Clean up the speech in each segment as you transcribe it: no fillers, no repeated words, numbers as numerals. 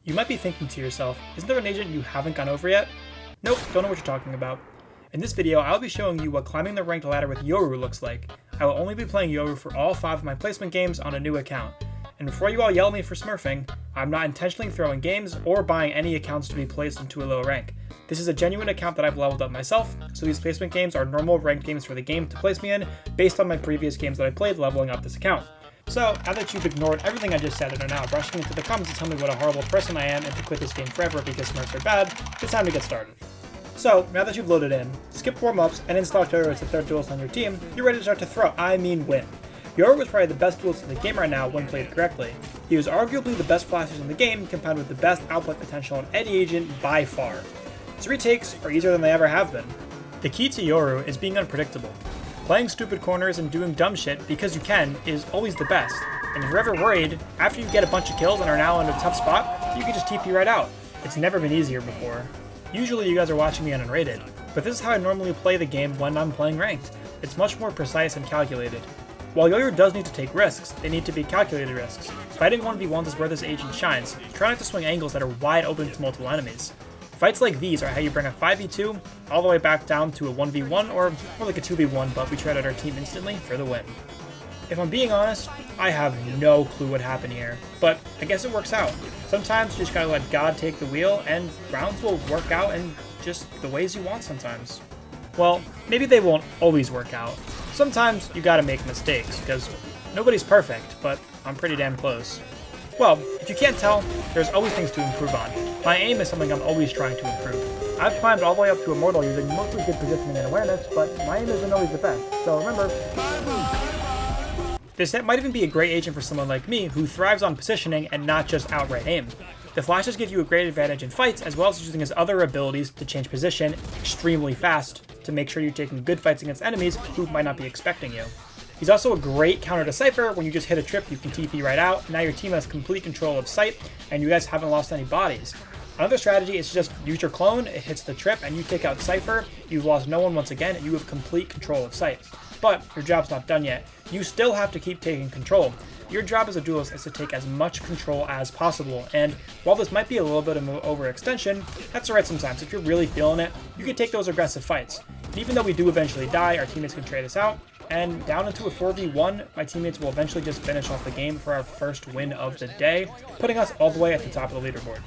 You might be thinking to yourself, isn't there an agent you haven't gone over yet? Nope, don't know what you're talking about. In this video, I'll be showing you what climbing the ranked ladder with Yoru looks like. I will only be playing Yoru for all 5 of my placement games on a new account. And before you all yell at me for smurfing, I'm not intentionally throwing games or buying any accounts to be placed into a low rank. This is a genuine account that I've leveled up myself, so these placement games are normal ranked games for the game to place me in based on my previous games that I played leveling up this account. So, now that you've ignored everything I just said and are now rushing into the comments to tell me what a horrible person I am and to quit this game forever because smurfs are bad, it's time to get started. So, now that you've loaded in, skipped warm-ups, and installed Yoru as the third duelist on your team, you're ready to start to throw, win. Yoru was probably the best duelist in the game right now when played correctly. He was arguably the best flashers in the game, combined with the best output potential on any agent by far. His retakes are easier than they ever have been. The key to Yoru is being unpredictable. Playing stupid corners and doing dumb shit because you can is always the best, and if you're ever worried, after you get a bunch of kills and are now in a tough spot, you can just TP right out. It's never been easier before. Usually you guys are watching me on unrated, but this is how I normally play the game when I'm playing ranked. It's much more precise and calculated. While Yoru does need to take risks, they need to be calculated risks. Fighting 1v1s is where this agent shines. Try not to swing angles that are wide open to multiple enemies. Fights like these are how you bring a 5v2 all the way back down to a 1v1 or more like a 2v1, but we shredded our team instantly for the win. If I'm being honest, I have no clue what happened here, but I guess it works out. Sometimes you just gotta let God take the wheel and rounds will work out in just the ways you want sometimes. Well, maybe they won't always work out. Sometimes you gotta make mistakes, because nobody's perfect, but I'm pretty damn close. Well, if you can't tell, there's always things to improve on. My aim is something I'm always trying to improve. I've climbed all the way up to Immortal using mostly good positioning and awareness, but my aim isn't always the best, so remember... This might even be a great agent for someone like me who thrives on positioning and not just outright aim. The flashes give you a great advantage in fights, as well as using his other abilities to change position extremely fast to make sure you're taking good fights against enemies who might not be expecting you. He's also a great counter to Cypher. When you just hit a trip, you can TP right out, and now your team has complete control of sight, and you guys haven't lost any bodies. Another strategy is to just use your clone, it hits the trip, and you take out Cypher, you've lost no one once again, and you have complete control of sight. But your job's not done yet. You still have to keep taking control. Your job as a duelist is to take as much control as possible, and while this might be a little bit of an overextension, that's alright sometimes. If you're really feeling it, you can take those aggressive fights. And even though we do eventually die, our teammates can trade us out, and down into a 4v1, my teammates will eventually just finish off the game for our first win of the day, putting us all the way at the top of the leaderboard.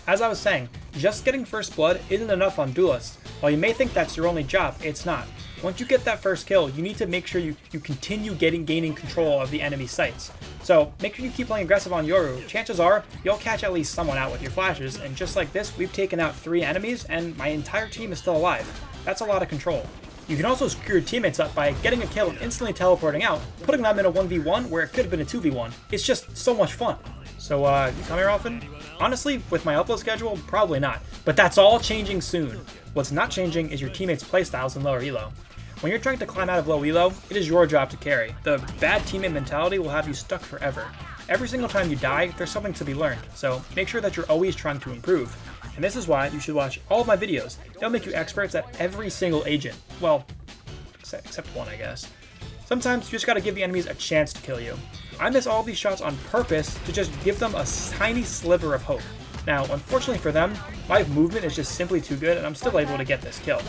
As I was saying, just getting first blood isn't enough on duelists. While you may think that's your only job, it's not. Once you get that first kill, you need to make sure you continue gaining control of the enemy sites. So make sure you keep playing aggressive on Yoru. Chances are, you'll catch at least someone out with your flashes, and just like this, we've taken out 3 enemies and my entire team is still alive. That's a lot of control. You can also screw your teammates up by getting a kill and instantly teleporting out, putting them in a 1v1 where it could have been a 2v1. It's just so much fun. So, you come here often? Honestly, with my upload schedule, probably not. But that's all changing soon. What's not changing is your teammates' playstyles in lower elo. When you're trying to climb out of low elo, it is your job to carry. The bad teammate mentality will have you stuck forever. Every single time you die, there's something to be learned, so make sure that you're always trying to improve. And this is why you should watch all of my videos. They'll make you experts at every single agent. Well, except one, I guess. Sometimes you just gotta give the enemies a chance to kill you. I miss all these shots on purpose to just give them a tiny sliver of hope. Now, unfortunately for them, my movement is just simply too good and I'm still able to get this kill.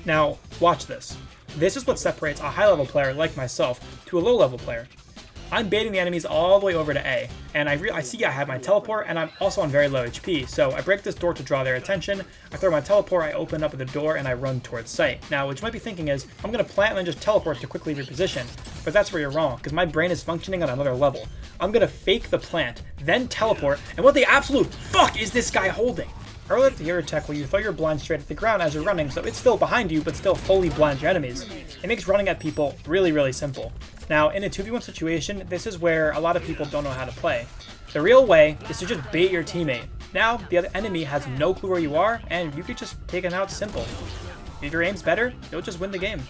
Now, watch this. This is what separates a high-level player like myself to a low-level player. I'm baiting the enemies all the way over to A, and I see I have my teleport, and I'm also on very low HP, so I break this door to draw their attention, I throw my teleport, I open up the door, and I run towards site. Now, what you might be thinking is, I'm going to plant and then just teleport to quickly reposition, but that's where you're wrong, because my brain is functioning on another level. I'm going to fake the plant, then teleport, and what the absolute fuck is this guy holding? I really like the Yoru tech where you throw your blind straight at the ground as you're running, so it's still behind you, but still fully blinds your enemies. It makes running at people really, really simple. Now, in a 2v1 situation, this is where a lot of people don't know how to play. The real way is to just bait your teammate. Now, the other enemy has no clue where you are, and you could just take him out simple. If your aim's better, you'll just win the game.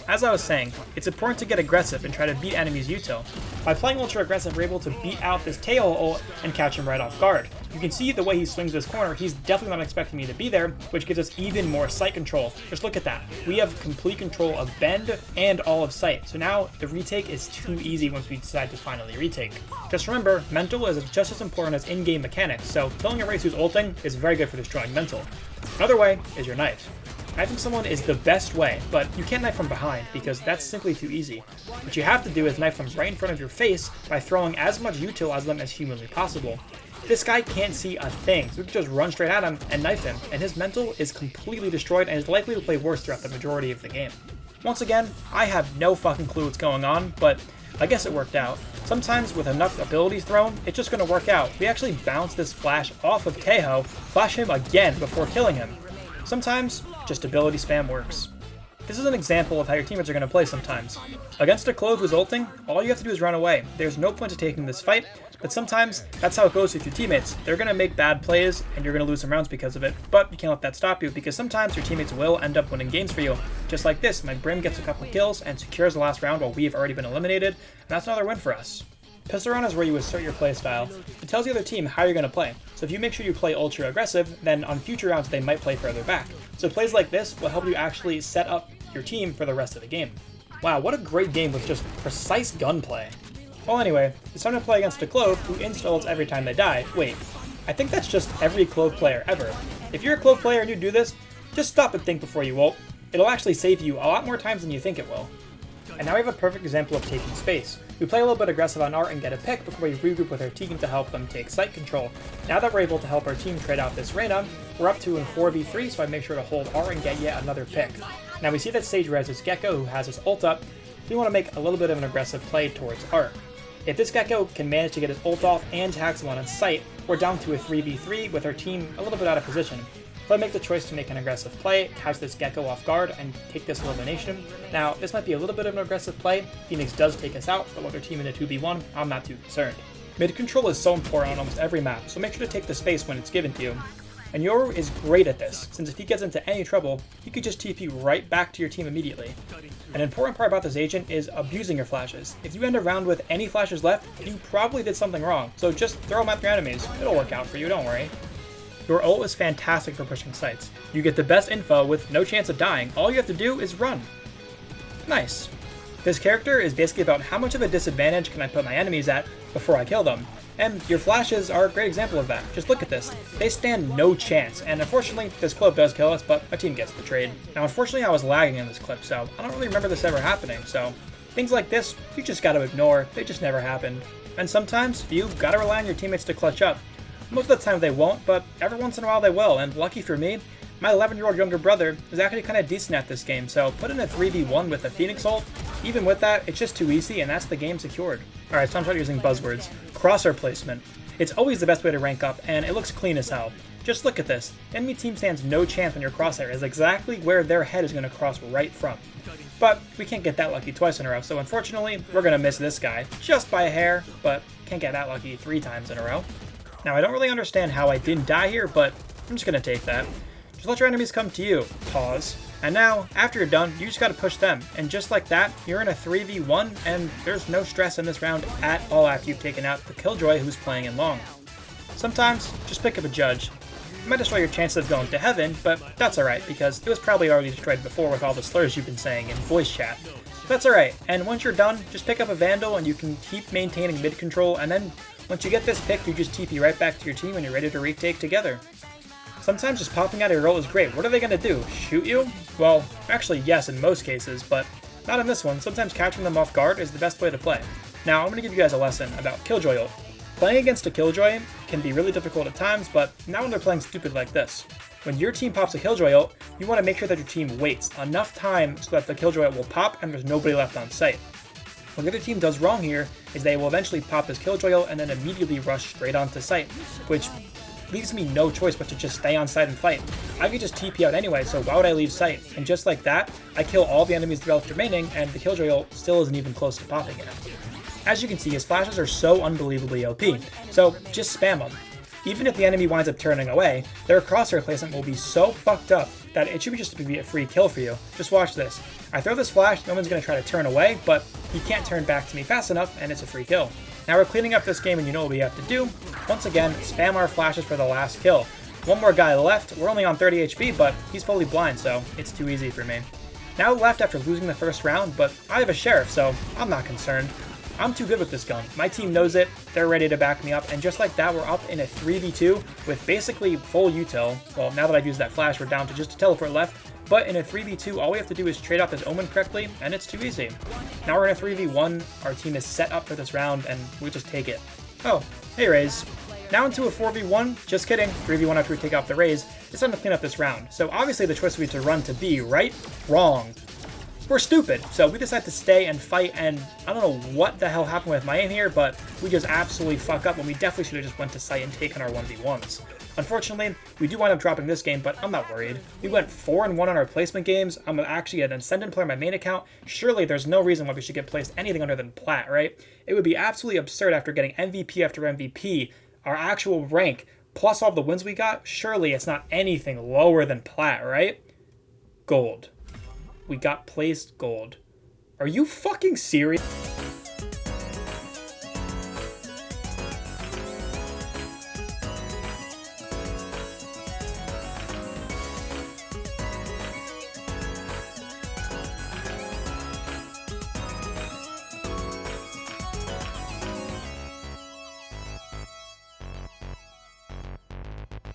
As I was saying, it's important to get aggressive and try to beat enemies' util. By playing ultra aggressive, we're able to beat out this tail ult and catch him right off guard. You can see the way he swings this corner, he's definitely not expecting me to be there, which gives us even more sight control. Just look at that. We have complete control of bend and all of sight. So now the retake is too easy once we decide to finally retake. Just remember, mental is just as important as in-game mechanics, so killing a race who's ulting is very good for destroying mental. Another way is your knife. Knifing someone is the best way, but you can't knife from behind because that's simply too easy. What you have to do is knife them right in front of your face by throwing as much util as them as humanly possible. This guy can't see a thing, so we can just run straight at him and knife him, and his mental is completely destroyed and is likely to play worse throughout the majority of the game. Once again, I have no fucking clue what's going on, but I guess it worked out. Sometimes with enough abilities thrown, it's just going to work out. We actually bounce this flash off of Keho, flash him again before killing him. Sometimes, just ability spam works. This is an example of how your teammates are going to play sometimes. Against a Clove who's ulting, all you have to do is run away. There's no point to taking this fight, but sometimes that's how it goes with your teammates. They're going to make bad plays, and you're going to lose some rounds because of it, but you can't let that stop you, because sometimes your teammates will end up winning games for you. Just like this, my Brim gets a couple kills and secures the last round while we've already been eliminated, and that's another win for us. Pistol round is where you assert your playstyle. It tells the other team how you're going to play. So if you make sure you play ultra aggressive, then on future rounds they might play further back. So plays like this will help you actually set up your team for the rest of the game. Wow, what a great game with just precise gunplay. Well anyway, it's time to play against a Clove who insta-ults every time they die. Wait, I think that's just every Clove player ever. If you're a Clove player and you do this, just stop and think before you ult. It'll actually save you a lot more times than you think it will. And now we have a perfect example of taking space. We play a little bit aggressive on art and get a pick before we regroup with our team to help them take site control. Now that we're able to help our team trade out this Reyna, we're up to in 4v3, so I make sure to hold R and get yet another pick. Now we see that Sage reses Gecko, who has his ult up, so we want to make a little bit of an aggressive play towards art. If this Gecko can manage to get his ult off and tag someone on sight, we're down to a 3v3 with our team a little bit out of position. So I make the choice to make an aggressive play, catch this Gecko off guard, and take this elimination. Now, this might be a little bit of an aggressive play. Phoenix does take us out, but with their team in a 2v1, I'm not too concerned. Mid control is so important on almost every map, so make sure to take the space when it's given to you. And Yoru is great at this, since if he gets into any trouble, he could just TP right back to your team immediately. An important part about this agent is abusing your flashes. If you end a round with any flashes left, you probably did something wrong, so just throw them at your enemies. It'll work out for you, don't worry. Your ult is fantastic for pushing sites. You get the best info with no chance of dying. All you have to do is run. Nice. This character is basically about how much of a disadvantage can I put my enemies at before I kill them. And your flashes are a great example of that. Just look at this. They stand no chance, and unfortunately, this clip does kill us, but my team gets the trade. Now, unfortunately, I was lagging in this clip, so I don't really remember this ever happening, so things like this, you just gotta ignore. They just never happened. And sometimes, you've gotta rely on your teammates to clutch up. Most of the time they won't, but every once in a while they will, and lucky for me, my 11-year-old younger brother is actually kind of decent at this game, so put in a 3v1 with a Phoenix ult. Even with that, it's just too easy, and that's the game secured. Alright, so I'm starting using buzzwords. Crosshair placement. It's always the best way to rank up, and it looks clean as hell. Just look at this. Enemy team stands no chance when your crosshair is exactly where their head is going to cross right from. But we can't get that lucky twice in a row, so unfortunately, we're going to miss this guy, just by a hair, but can't get that lucky 3 times in a row. Now, I don't really understand how I didn't die here, but I'm just going to take that. Just let your enemies come to you. Pause. And now, after you're done, you just got to push them. And just like that, you're in a 3v1, and there's no stress in this round at all after you've taken out the Killjoy who's playing in long. Sometimes, just pick up a judge. It might destroy your chances of going to heaven, but that's alright, because it was probably already destroyed before with all the slurs you've been saying in voice chat. That's alright, and once you're done, just pick up a Vandal and you can keep maintaining mid control, and then once you get this pick, you just TP right back to your team when you're ready to retake together. Sometimes just popping out of your ult is great. What are they going to do? Shoot you? Well, actually yes in most cases, but not in this one. Sometimes catching them off guard is the best way to play. Now I'm going to give you guys a lesson about Killjoy ult. Playing against a Killjoy can be really difficult at times, but not when they're playing stupid like this. When your team pops a Killjoy ult, you want to make sure that your team waits enough time so that the Killjoy ult will pop and there's nobody left on site. What the other team does wrong here is they will eventually pop this Killjoy ult and then immediately rush straight onto site, which leaves me no choice but to just stay on site and fight. I could just TP out anyway, so why would I leave site? And just like that, I kill all the enemies left remaining, and the Killjoy ult still isn't even close to popping yet. As you can see, his flashes are so unbelievably OP, so just spam them. Even if the enemy winds up turning away, their crosshair placement will be so fucked up that it should just be a free kill for you. Just watch this. I throw this flash, no one's going to try to turn away, but he can't turn back to me fast enough, and it's a free kill. Now we're cleaning up this game, and you know what we have to do. Once again, spam our flashes for the last kill. One more guy left. We're only on 30 HP, but he's fully blind, so it's too easy for me. Now left after losing the first round, but I have a sheriff, so I'm not concerned. I'm too good with this gun. My team knows it, they're ready to back me up, and just like that, we're up in a 3v2 with basically full util. Well, now that I've used that flash, we're down to just a teleport left, but in a 3v2, all we have to do is trade out this Omen correctly, and it's too easy. Now we're in a 3v1, our team is set up for this round, and we just take it. Oh, hey Raze. Now into a 4v1, just kidding, 3v1 after we take out the Raze, it's time to clean up this round. So obviously the choice would be to run to B, right? Wrong. We're stupid, so we decide to stay and fight, and I don't know what the hell happened with my aim here, but we just absolutely fuck up when we definitely should have just went to site and taken our 1v1s. Unfortunately, we do wind up dropping this game, but I'm not worried. We went 4-1 on our placement games. I'm actually an Ascendant player on my main account. Surely there's no reason why we should get placed anything other than Plat, right? It would be absolutely absurd after getting MVP after MVP, our actual rank, plus all the wins we got. Surely it's not anything lower than Plat, right? Gold. We got placed gold. Are you fucking serious?